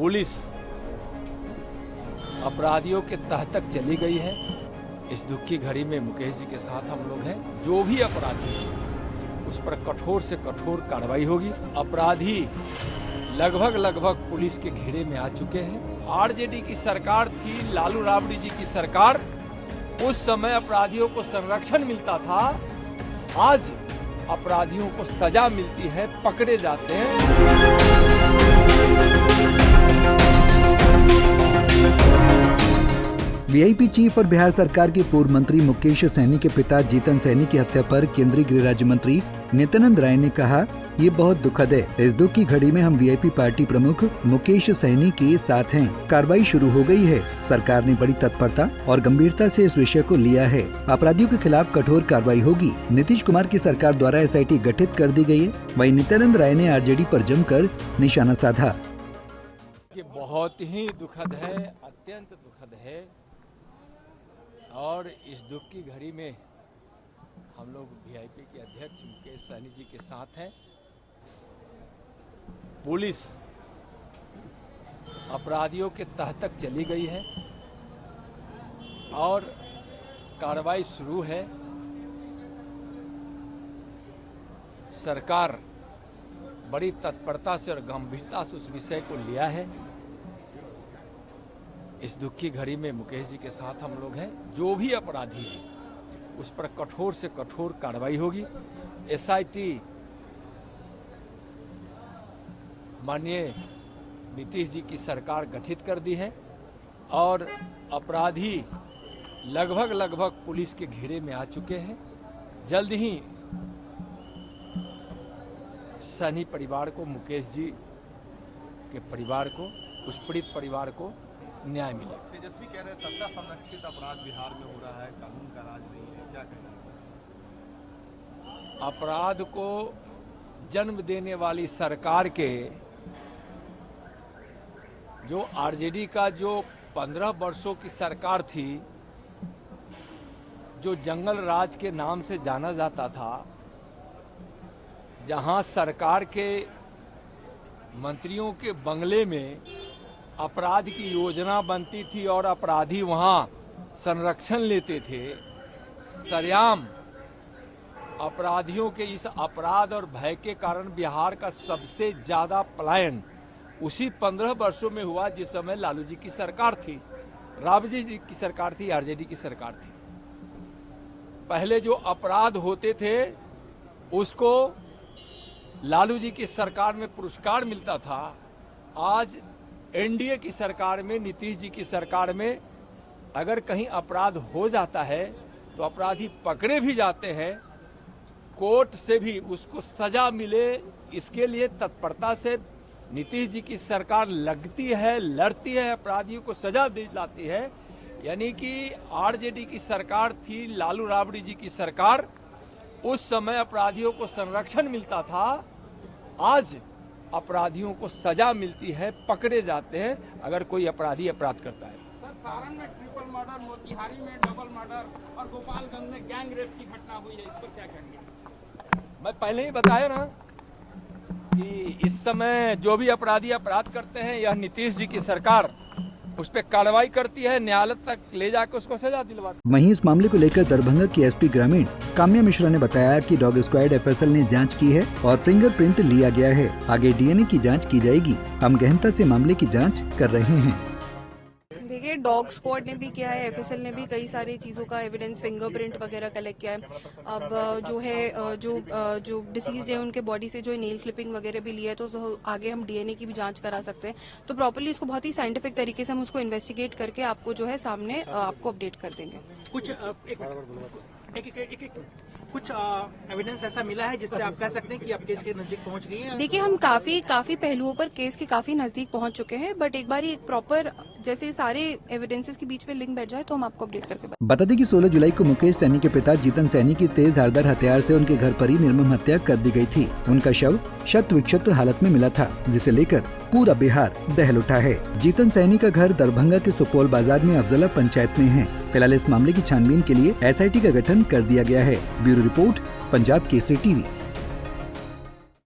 Police अपराधियों के तह तक चली गई है। इस दुख की घड़ी में मुकेश जी के साथ हम लोग हैं। जो भी अपराधी है उस पर कठोर से कठोर कार्रवाई होगी। अपराधी लगभग पुलिस के घेरे में आ चुके हैं। आरजेडी की सरकार थी, लालू राबड़ी जी की सरकार, उस समय अपराधियों को संरक्षण मिलता था। आज अपराधियों को सजा मिलती है, पकड़े जाते हैं। वीआईपी चीफ और बिहार सरकार के पूर्व मंत्री मुकेश सहनी के पिता जीतन सहनी की हत्या पर केंद्रीय गृह राज्य मंत्री नित्यानंद राय ने कहा, ये बहुत दुखद है। इस दुख की घड़ी में हम वीआईपी पार्टी प्रमुख मुकेश सहनी के साथ हैं। कार्रवाई शुरू हो गई है। सरकार ने बड़ी तत्परता और गंभीरता से इस विषय को लिया है। अपराधियों के खिलाफ कठोर कार्रवाई होगी। नीतीश कुमार की सरकार द्वारा एसआईटी गठित कर दी गई है। वहीं नित्यानंद राय ने आरजेडी पर जमकर निशाना साधा। ये बहुत ही दुखद है, अत्यंत दुखद है। और इस दुख की घड़ी में हम लोग वीआईपी के अध्यक्ष मुकेश सहनी जी के साथ हैं। पुलिस अपराधियों के तह तक चली गई है और कार्रवाई शुरू है। सरकार बड़ी तत्परता से और गंभीरता से उस विषय को लिया है। इस दुख की घड़ी में मुकेश जी के साथ हम लोग हैं। जो भी अपराधी है उस पर कठोर से कठोर कार्रवाई होगी। एसआईटी माननीय नीतीश जी की सरकार गठित कर दी है और अपराधी लगभग पुलिस के घेरे में आ चुके हैं। जल्द ही सहनी परिवार को, मुकेश जी के परिवार को, उस पीड़ित परिवार को न्याय मिले। तेजस्वी कह रहे हैं सत्ता संरक्षित अपराध बिहार में हो रहा है, कानून का राज नहीं है, क्या कहेंगे? अपराध को जन्म देने वाली सरकार के जो आरजेडी का जो 15 वर्षों की सरकार थी, जो जंगल राज के नाम से जाना जाता था, जहां सरकार के मंत्रियों के बंगले में अपराध की योजना बनती थी और अपराधी वहां संरक्षण लेते थे। सरेआम अपराधियों के इस अपराध और भय के कारण बिहार का सबसे ज्यादा पलायन उसी 15 वर्षों में हुआ जिस समय लालू जी की सरकार थी, राबड़ी जी की सरकार थी, आरजेडी की सरकार थी। पहले जो अपराध होते थे उसको लालू जी की सरकार में पुरस्कार मिलता था। आज एनडीए की सरकार में, नीतीश जी की सरकार में अगर कहीं अपराध हो जाता है तो अपराधी पकड़े भी जाते हैं, कोर्ट से भी उसको सजा मिले, इसके लिए तत्परता से नीतीश जी की सरकार लगती है, लड़ती है, अपराधियों को सजा दिलाती है। यानी कि आरजेडी की सरकार थी, लालू राबड़ी जी की सरकार, उस समय अपराधियों को संरक्षण मिलता था। आज अपराधियों को सजा मिलती है, पकड़े जाते हैं अगर कोई अपराधी अपराध करता है। सर, सारण में ट्रिपल मर्डर, मोतिहारी में डबल मर्डर और गोपालगंज में गैंग रेप की घटना हुई है, इस पर क्या कहेंगे? मैं पहले ही बताया ना कि इस समय जो भी अपराधी अपराध करते हैं, यह नीतीश जी की सरकार उस पर कार्रवाई करती है, न्यायालय तक ले जाकर उसको सजा दिलवाती है। वहीं इस मामले को लेकर दरभंगा की एसपी ग्रामीण काम्या मिश्रा ने बताया कि डॉग स्क्वाड एफएसएल ने जांच की है और फिंगरप्रिंट लिया गया है। आगे डीएनए की जांच की जाएगी। हम गहनता से मामले की जांच कर रहे हैं। देखिए, डॉग स्क्वाड ने भी किया है, एफएसएल ने भी कई सारी चीजों का एविडेंस, फिंगरप्रिंट वगैरह कलेक्ट किया है। अब जो है जो डिसीज है उनके बॉडी से जो नेल क्लिपिंग वगैरह भी लिया है, तो आगे हम डीएनए की भी जांच करा सकते हैं। तो प्रॉपर्ली इसको बहुत ही साइंटिफिक तरीके से हम उसको इन्वेस्टिगेट करके आपको जो है सामने आपको अपडेट कर देंगे। कुछ एविडेंस ऐसा मिला है जिससे आप कह सकते हैं कि आप केस के नजदीक पहुंच गई हैं? देखिए, हम काफी पहलुओं पर केस के काफी नजदीक पहुंच चुके हैं, बट एक बार एक प्रॉपर जैसे सारे एविडेंसेस के बीच में लिंक बैठ जाए तो हम आपको अपडेट करके बता दें कि 16 जुलाई को मुकेश सहनी के पिता जीतन सहनी की तेज धारदार हथियार से उनके घर पर ही निर्मम हत्या कर दी गई थी। उनका शव शत विक्षत हालत में मिला था, जिसे लेकर पूरा बिहार दहल उठा है। जीतन सहनी का घर दरभंगा के सुपौल बाजार में अफजला पंचायत में है। फिलहाल इस मामले की छानबीन के लिए एसआईटी का गठन कर दिया गया है। Bureau report, Punjab Kesari TV.